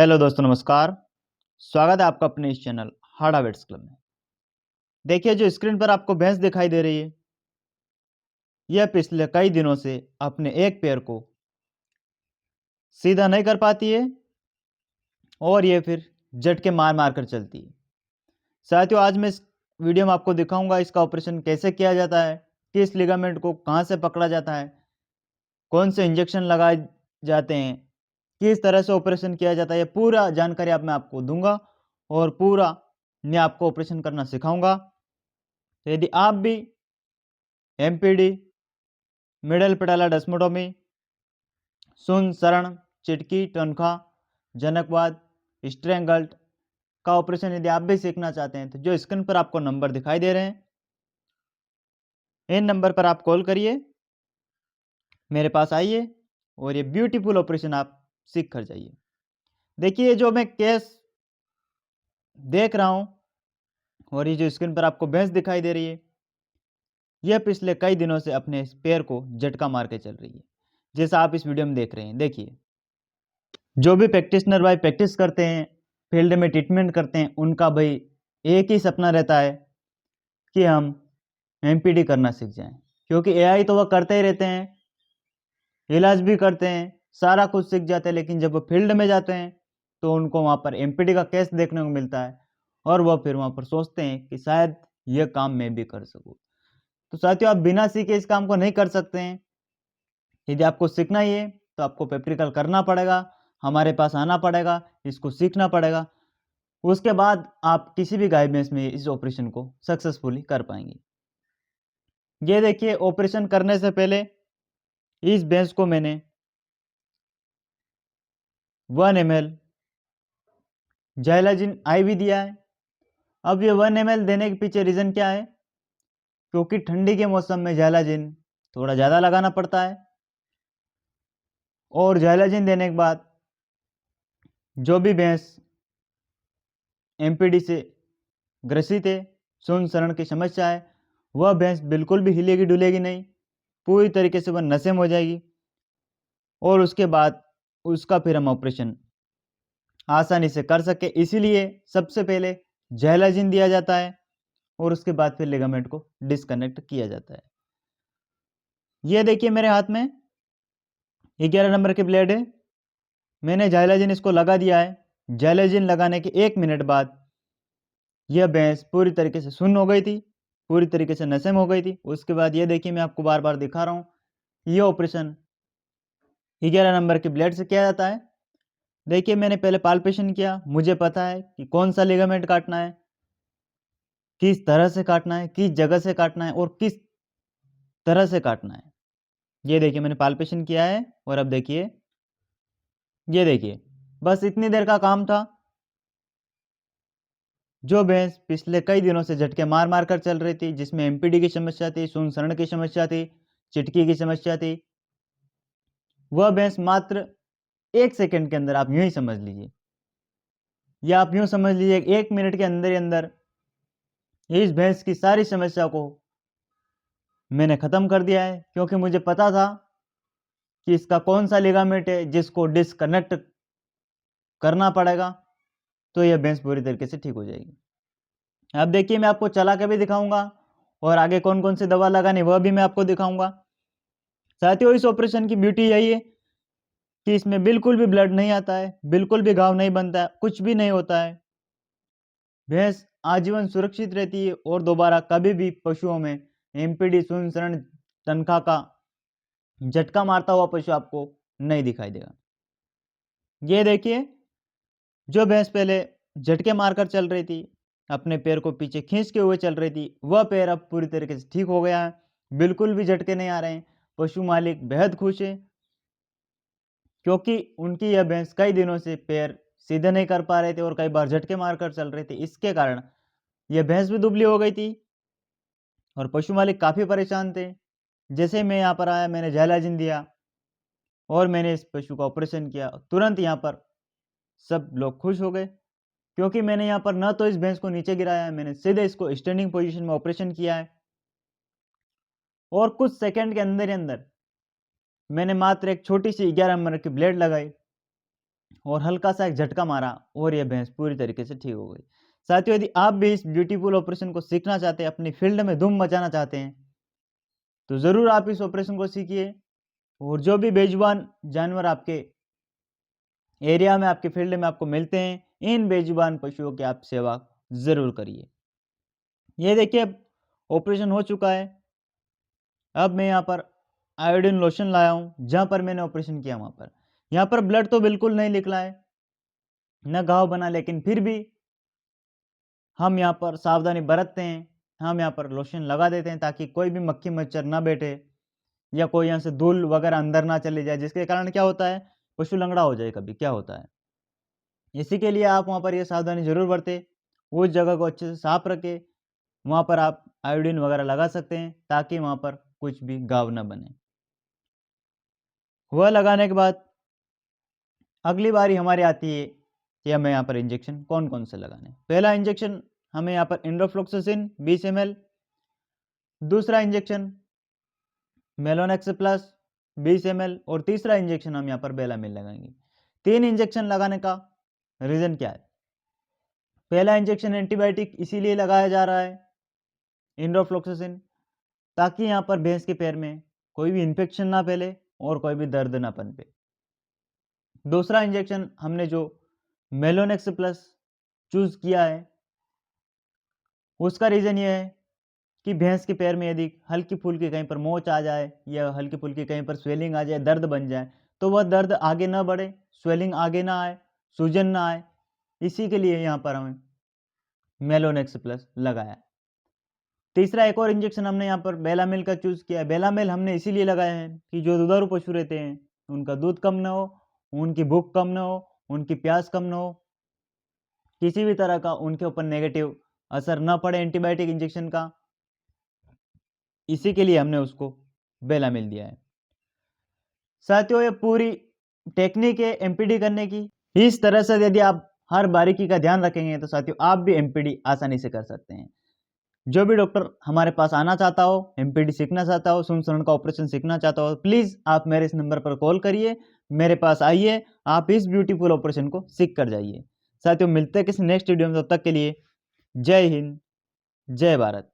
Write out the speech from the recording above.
Hello दोस्तों, नमस्कार। स्वागत है आपका अपने इस चैनल हार्ड हैबिट्स क्लब में। देखिए, जो स्क्रीन पर आपको भैंस दिखाई दे रही है, यह पिछले कई दिनों से अपने एक पैर को सीधा नहीं कर पाती है और ये फिर झटके मार मार कर चलती है। साथियों, आज मैं इस वीडियो में आपको दिखाऊंगा इसका ऑपरेशन कैसे किया जाता है, किस लिगामेंट को कहाँ से पकड़ा जाता है, कौन से इंजेक्शन लगाए जाते हैं, किस तरह से ऑपरेशन किया जाता है। ये पूरा जानकारी मैं आपको दूंगा और पूरा मैं आपको ऑपरेशन करना सिखाऊंगा। तो यदि आप भी एमपीडी, मिडल पेटाला डेस्मोटोमी, सुन शरण, चिटकी, टनखा, जनकवाद, स्ट्रेंगल्ट का ऑपरेशन यदि आप भी सीखना चाहते हैं तो जो स्क्रीन पर आपको नंबर दिखाई दे रहे हैं, इन नंबर पर आप कॉल करिए, मेरे पास आइए और ये ब्यूटीफुल ऑपरेशन आप सीख कर जाइए। देखिए, जो मैं केस देख रहा हूं और ये जो स्क्रीन पर आपको भैंस दिखाई दे रही है, यह पिछले कई दिनों से अपने इस पैर को झटका मार के चल रही है, जैसा आप इस वीडियो में देख रहे हैं। देखिए, जो भी प्रैक्टिशनर भाई प्रैक्टिस करते हैं, फील्ड में ट्रीटमेंट करते हैं, उनका भाई एक ही सपना रहता है कि हम एमपीडी करना सीख जाएं, क्योंकि एआई तो वह करते ही रहते हैं, इलाज भी करते हैं, सारा कुछ सीख जाते हैं, लेकिन जब वो फील्ड में जाते हैं तो उनको वहाँ पर एमपीडी का केस देखने को मिलता है और वह फिर वहाँ पर सोचते हैं कि शायद यह काम मैं भी कर सकूँ। तो साथियों, आप बिना सीखे इस काम को नहीं कर सकते हैं। यदि आपको सीखना ही है तो आपको प्रैक्टिकल करना पड़ेगा, हमारे पास आना पड़ेगा, इसको सीखना पड़ेगा। उसके बाद आप किसी भी गाय भैंस में इस ऑपरेशन को सक्सेसफुली कर पाएंगे। ये देखिए, ऑपरेशन करने से पहले इस भैंस को मैंने 1 ml जाइलाजिन आईवी दिया है। अब ये 1 ml देने के पीछे रीजन क्या है? क्योंकि ठंडी के मौसम में जाइलाजिन थोड़ा ज़्यादा लगाना पड़ता है और जाइलाजिन देने के बाद जो भी भैंस एमपीडी से ग्रसित है, सुन शरण की समस्या है, वह भैंस बिल्कुल भी हिलेगी डुलेगी नहीं, पूरी तरीके से वह नशेम हो जाएगी और उसके बाद उसका फिर हम ऑपरेशन आसानी से कर सके। इसीलिए सबसे पहले जाइलाजिन दिया जाता है और उसके बाद फिर लिगामेंट को डिस्कनेक्ट किया जाता है। यह देखिए, मेरे हाथ में 11 नंबर की ब्लेड है, मैंने जाइलाजिन इसको लगा दिया है। जाइलाजिन लगाने के 1 मिनट बाद यह भैंस पूरी तरीके से सुन्न हो गई थी, पूरी तरीके से नशेम हो गई थी। उसके बाद ये देखिए, मैं आपको बार बार दिखा रहा हूँ, ये ऑपरेशन 11 नंबर की ब्लेड से किया जाता है। देखिए, मैंने पहले पाल्पेशन किया, मुझे पता है कि कौन सा लिगामेंट काटना है, किस तरह से काटना है, किस जगह से काटना है और किस तरह से काटना है। ये देखिए, मैंने पाल्पेशन किया है और अब देखिए, ये देखिए, बस इतनी देर का काम था। जो भैंस पिछले कई दिनों से झटके मार मार कर चल रही थी, जिसमें एमपीडी की समस्या थी, सुन शरण की समस्या थी, चिटकी की समस्या थी, वह भैंस मात्र 1 सेकंड के अंदर, आप यूं ही समझ लीजिए, या आप यूं समझ लीजिए 1 मिनट के अंदर ही अंदर इस भैंस की सारी समस्या को मैंने खत्म कर दिया है। क्योंकि मुझे पता था कि इसका कौन सा लिगामेंट है जिसको डिस्कनेक्ट करना पड़ेगा, तो यह भैंस पूरी तरीके से ठीक हो जाएगी। अब देखिए, मैं आपको चला के भी दिखाऊंगा और आगे कौन कौन सी दवा लगानी वह भी मैं आपको दिखाऊंगा। साथियों, इस ऑपरेशन की ब्यूटी यही है कि इसमें बिल्कुल भी ब्लड नहीं आता है, बिल्कुल भी घाव नहीं बनता है, कुछ भी नहीं होता है। भैंस आजीवन सुरक्षित रहती है और दोबारा कभी भी पशुओं में एमपीडी, सुन शरण, तनखा का झटका मारता हुआ पशु आपको नहीं दिखाई देगा। ये देखिए, जो भैंस पहले झटके मारकर चल रही थी, अपने पैर को पीछे खींचते हुए चल रही थी, वह पैर अब पूरी तरीके से ठीक हो गया है, बिल्कुल भी झटके नहीं आ रहे हैं। पशु मालिक बेहद खुश है, क्योंकि उनकी यह भैंस कई दिनों से पैर सीधे नहीं कर पा रहे थे और कई बार झटके मारकर चल रहे थे। इसके कारण यह भैंस भी दुबली हो गई थी और पशु मालिक काफ़ी परेशान थे। जैसे मैं यहाँ पर आया, मैंने जाइलाजिन दिया और मैंने इस पशु का ऑपरेशन किया, तुरंत यहाँ पर सब लोग खुश हो गए, क्योंकि मैंने यहाँ पर न तो इस भैंस को नीचे गिराया है, मैंने सीधे इसको स्टैंडिंग पोजीशन में ऑपरेशन किया है और कुछ सेकंड के अंदर ही अंदर मैंने मात्र एक छोटी सी 11 नंबर की ब्लेड लगाई और हल्का सा एक झटका मारा और यह भैंस पूरी तरीके से ठीक हो गई। साथियों, यदि आप भी इस ब्यूटीफुल ऑपरेशन को सीखना चाहते हैं, अपनी फील्ड में धूम मचाना चाहते हैं, तो ज़रूर आप इस ऑपरेशन को सीखिए और जो भी बेजुबान जानवर आपके एरिया में, आपके फील्ड में आपको मिलते हैं, इन बेजुबान पशुओं की आप सेवा ज़रूर करिए। ये देखिए, अब ऑपरेशन हो चुका है। अब मैं यहाँ पर आयोडीन लोशन लाया हूँ, जहाँ पर मैंने ऑपरेशन किया वहाँ पर। यहाँ पर ब्लड तो बिल्कुल नहीं निकला है, न घाव बना, लेकिन फिर भी हम यहाँ पर सावधानी बरतते हैं। हम यहाँ पर लोशन लगा देते हैं ताकि कोई भी मक्खी मच्छर ना बैठे या कोई यहाँ से धूल वगैरह अंदर ना चले जाए, जिसके कारण क्या होता है, पशु लंगड़ा हो जाए कभी, क्या होता है। इसी के लिए आप वहाँ पर ये सावधानी ज़रूर बरतें, उस जगह को अच्छे से साफ रखें। वहाँ पर आप आयोडीन वगैरह लगा सकते हैं ताकि वहाँ पर कुछ भी घाव ना बने। वह लगाने के बाद अगली बारी हमारी आती है कि हमें यहाँ पर इंजेक्शन कौन-कौन से लगाने हैं। पहला इंजेक्शन हमें यहाँ पर इंडोफ्लोक्सासिन 20 ml, दूसरा इंजेक्शन मेलोनेक्स प्लस 20 ml और तीसरा इंजेक्शन हम यहाँ पर बेलामिल लगाएंगे। 3 इंजेक्शन लगाने का रीज़न क्या है? पहला इंजेक्शन एंटीबायोटिक इसीलिए लगाया जा रहा है, इंडोफ्लोक्सासिन, ताकि यहाँ पर भैंस के पैर में कोई भी इन्फेक्शन ना फैले और कोई भी दर्द ना पनपे। दूसरा इंजेक्शन हमने जो मेलोनेक्स प्लस चूज़ किया है, उसका रीज़न ये है कि भैंस के पैर में यदि हल्की-फुल्की कहीं पर मोच आ जाए या हल्की-फुल्की कहीं पर स्वेलिंग आ जाए, दर्द बन जाए, तो वह दर्द आगे ना बढ़े, स्वेलिंग आगे ना आए, सूजन ना आए। इसी के लिए यहाँ पर हमें मेलोनेक्स प्लस लगाया। तीसरा एक और इंजेक्शन हमने यहाँ पर बेलामिल का चूज़ किया है। बेलामिल हमने इसीलिए लगाया है कि जो दुधारू पशु रहते हैं, उनका दूध कम ना हो, उनकी भूख कम ना हो, उनकी प्यास कम ना हो, किसी भी तरह का उनके ऊपर नेगेटिव असर ना पड़े एंटीबायोटिक इंजेक्शन का। इसी के लिए हमने उसको बेलामिल दिया है। साथियों, ये पूरी टेक्निक है एमपीडी करने की। इस तरह से यदि आप हर बारीकी का ध्यान रखेंगे तो साथियों आप भी एमपीडी आसानी से कर सकते हैं। जो भी डॉक्टर हमारे पास आना चाहता हो, एमपीडी सीखना चाहता हो, सुन का ऑपरेशन सीखना चाहता हो, प्लीज़ आप मेरे इस नंबर पर कॉल करिए, मेरे पास आइए, आप इस ब्यूटीफुल ऑपरेशन को सीख कर जाइए। साथियों, मिलते हैं किसी नेक्स्ट वीडियो में, तब तक के लिए जय हिंद, जय भारत।